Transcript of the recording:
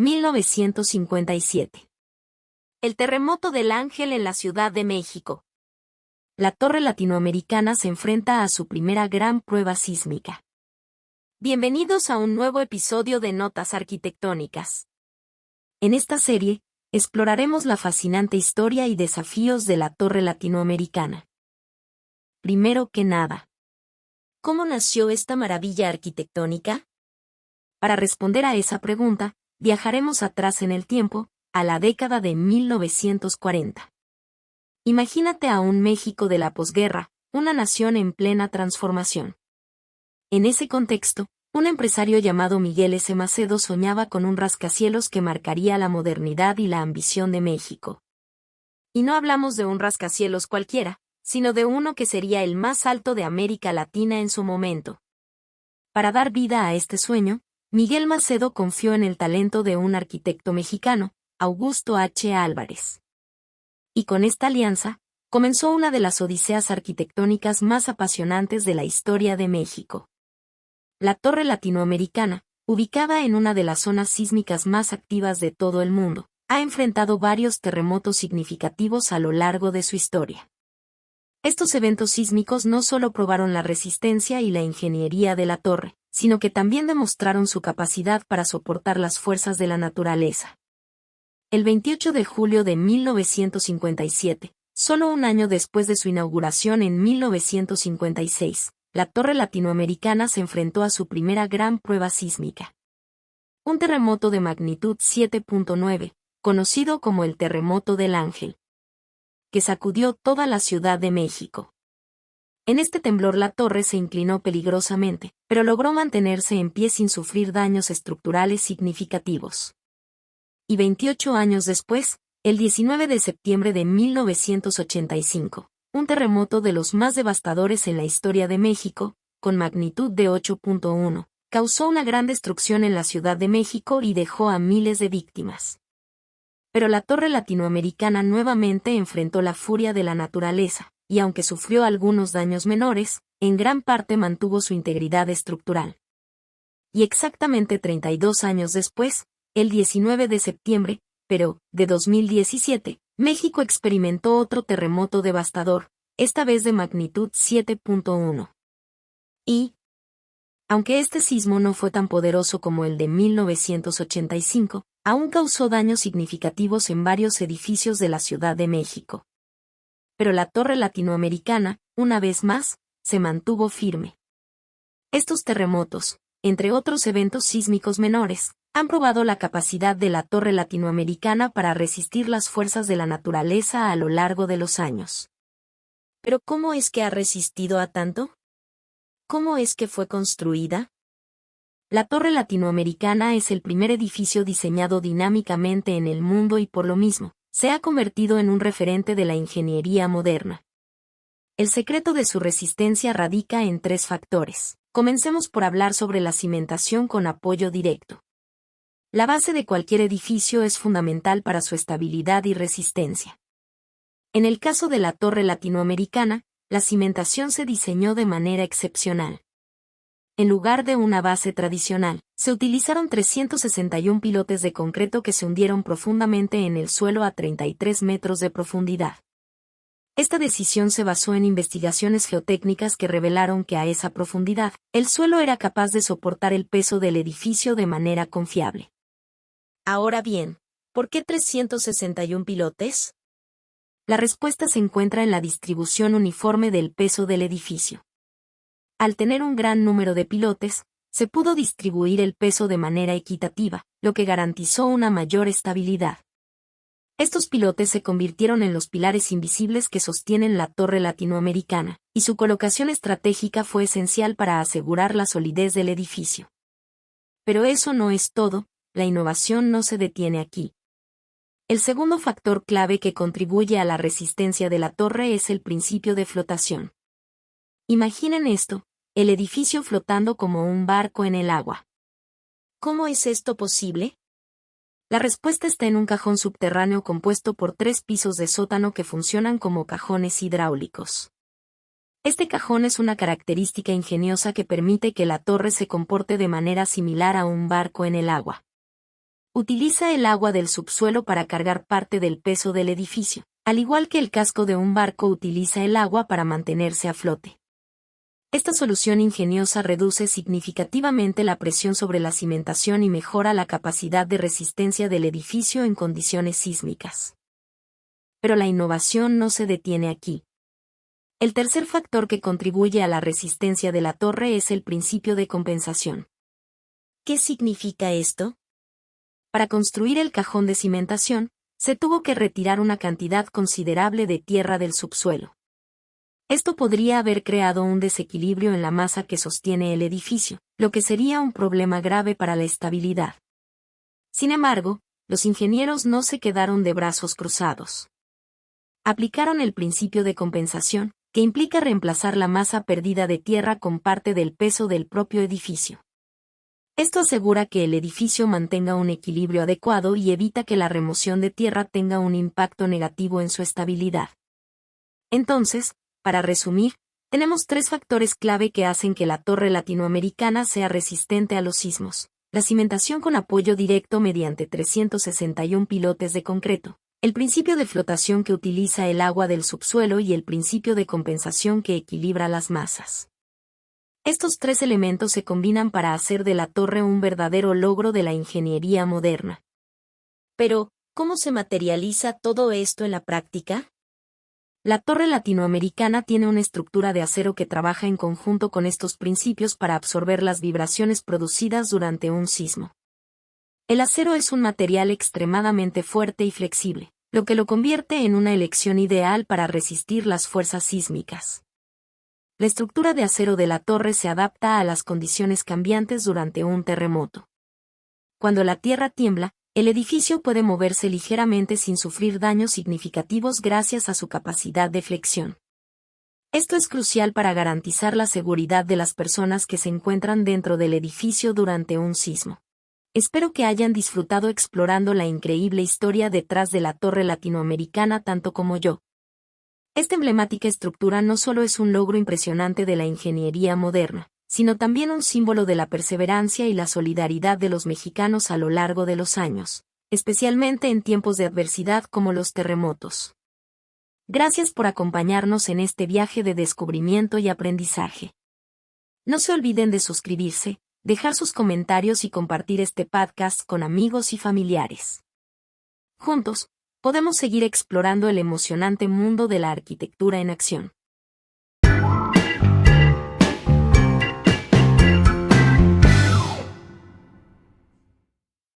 1957. El terremoto del Ángel en la Ciudad de México. La torre latinoamericana se enfrenta a su primera gran prueba sísmica. Bienvenidos a un nuevo episodio de Notas Arquitectónicas. En esta serie, exploraremos la fascinante historia y desafíos de la torre latinoamericana. Primero que nada, ¿cómo nació esta maravilla arquitectónica? Para responder a esa pregunta, viajaremos atrás en el tiempo, a la década de 1940. Imagínate a un México de la posguerra, una nación en plena transformación. En ese contexto, un empresario llamado Miguel S. Macedo soñaba con un rascacielos que marcaría la modernidad y la ambición de México. Y no hablamos de un rascacielos cualquiera, sino de uno que sería el más alto de América Latina en su momento. Para dar vida a este sueño, Miguel Macedo confió en el talento de un arquitecto mexicano, Augusto H. Álvarez. Y con esta alianza, comenzó una de las odiseas arquitectónicas más apasionantes de la historia de México. La torre latinoamericana, ubicada en una de las zonas sísmicas más activas de todo el mundo, ha enfrentado varios terremotos significativos a lo largo de su historia. Estos eventos sísmicos no solo probaron la resistencia y la ingeniería de la torre, sino que también demostraron su capacidad para soportar las fuerzas de la naturaleza. El 28 de julio de 1957, solo un año después de su inauguración en 1956, la torre latinoamericana se enfrentó a su primera gran prueba sísmica. Un terremoto de magnitud 7.9, conocido como el terremoto del Ángel, que sacudió toda la Ciudad de México. En este temblor la torre se inclinó peligrosamente, pero logró mantenerse en pie sin sufrir daños estructurales significativos. Y 28 años después, el 19 de septiembre de 1985, un terremoto de los más devastadores en la historia de México, con magnitud de 8.1, causó una gran destrucción en la Ciudad de México y dejó a miles de víctimas. Pero la torre latinoamericana nuevamente enfrentó la furia de la naturaleza, y aunque sufrió algunos daños menores, en gran parte mantuvo su integridad estructural. Y exactamente 32 años después, el 19 de septiembre, pero, de 2017, México experimentó otro terremoto devastador, esta vez de magnitud 7.1. Y, aunque este sismo no fue tan poderoso como el de 1985, aún causó daños significativos en varios edificios de la Ciudad de México. Pero la torre latinoamericana, una vez más, se mantuvo firme. Estos terremotos, entre otros eventos sísmicos menores, han probado la capacidad de la torre latinoamericana para resistir las fuerzas de la naturaleza a lo largo de los años. ¿Pero cómo es que ha resistido a tanto? ¿Cómo es que fue construida? La torre latinoamericana es el primer edificio diseñado dinámicamente en el mundo y por lo mismo, se ha convertido en un referente de la ingeniería moderna. El secreto de su resistencia radica en tres factores. Comencemos por hablar sobre la cimentación con apoyo directo. La base de cualquier edificio es fundamental para su estabilidad y resistencia. En el caso de la torre latinoamericana, la cimentación se diseñó de manera excepcional. En lugar de una base tradicional, se utilizaron 361 pilotes de concreto que se hundieron profundamente en el suelo a 33 metros de profundidad. Esta decisión se basó en investigaciones geotécnicas que revelaron que a esa profundidad, el suelo era capaz de soportar el peso del edificio de manera confiable. Ahora bien, ¿por qué 361 pilotes? La respuesta se encuentra en la distribución uniforme del peso del edificio. Al tener un gran número de pilotes, se pudo distribuir el peso de manera equitativa, lo que garantizó una mayor estabilidad. Estos pilotes se convirtieron en los pilares invisibles que sostienen la torre latinoamericana, y su colocación estratégica fue esencial para asegurar la solidez del edificio. Pero eso no es todo, la innovación no se detiene aquí. El segundo factor clave que contribuye a la resistencia de la torre es el principio de flotación. Imaginen esto, el edificio flotando como un barco en el agua. ¿Cómo es esto posible? La respuesta está en un cajón subterráneo compuesto por 3 pisos de sótano que funcionan como cajones hidráulicos. Este cajón es una característica ingeniosa que permite que la torre se comporte de manera similar a un barco en el agua. Utiliza el agua del subsuelo para cargar parte del peso del edificio, al igual que el casco de un barco utiliza el agua para mantenerse a flote. Esta solución ingeniosa reduce significativamente la presión sobre la cimentación y mejora la capacidad de resistencia del edificio en condiciones sísmicas. Pero la innovación no se detiene aquí. El tercer factor que contribuye a la resistencia de la torre es el principio de compensación. ¿Qué significa esto? Para construir el cajón de cimentación, se tuvo que retirar una cantidad considerable de tierra del subsuelo. Esto podría haber creado un desequilibrio en la masa que sostiene el edificio, lo que sería un problema grave para la estabilidad. Sin embargo, los ingenieros no se quedaron de brazos cruzados. Aplicaron el principio de compensación, que implica reemplazar la masa perdida de tierra con parte del peso del propio edificio. Esto asegura que el edificio mantenga un equilibrio adecuado y evita que la remoción de tierra tenga un impacto negativo en su estabilidad. Entonces, para resumir, tenemos tres factores clave que hacen que la torre latinoamericana sea resistente a los sismos: la cimentación con apoyo directo mediante 361 pilotes de concreto, el principio de flotación que utiliza el agua del subsuelo y el principio de compensación que equilibra las masas. Estos tres elementos se combinan para hacer de la torre un verdadero logro de la ingeniería moderna. Pero, ¿cómo se materializa todo esto en la práctica? La torre latinoamericana tiene una estructura de acero que trabaja en conjunto con estos principios para absorber las vibraciones producidas durante un sismo. El acero es un material extremadamente fuerte y flexible, lo que lo convierte en una elección ideal para resistir las fuerzas sísmicas. La estructura de acero de la torre se adapta a las condiciones cambiantes durante un terremoto. Cuando la tierra tiembla, el edificio puede moverse ligeramente sin sufrir daños significativos gracias a su capacidad de flexión. Esto es crucial para garantizar la seguridad de las personas que se encuentran dentro del edificio durante un sismo. Espero que hayan disfrutado explorando la increíble historia detrás de la torre latinoamericana tanto como yo. Esta emblemática estructura no solo es un logro impresionante de la ingeniería moderna, sino también un símbolo de la perseverancia y la solidaridad de los mexicanos a lo largo de los años, especialmente en tiempos de adversidad como los terremotos. Gracias por acompañarnos en este viaje de descubrimiento y aprendizaje. No se olviden de suscribirse, dejar sus comentarios y compartir este podcast con amigos y familiares. Juntos, podemos seguir explorando el emocionante mundo de la arquitectura en acción.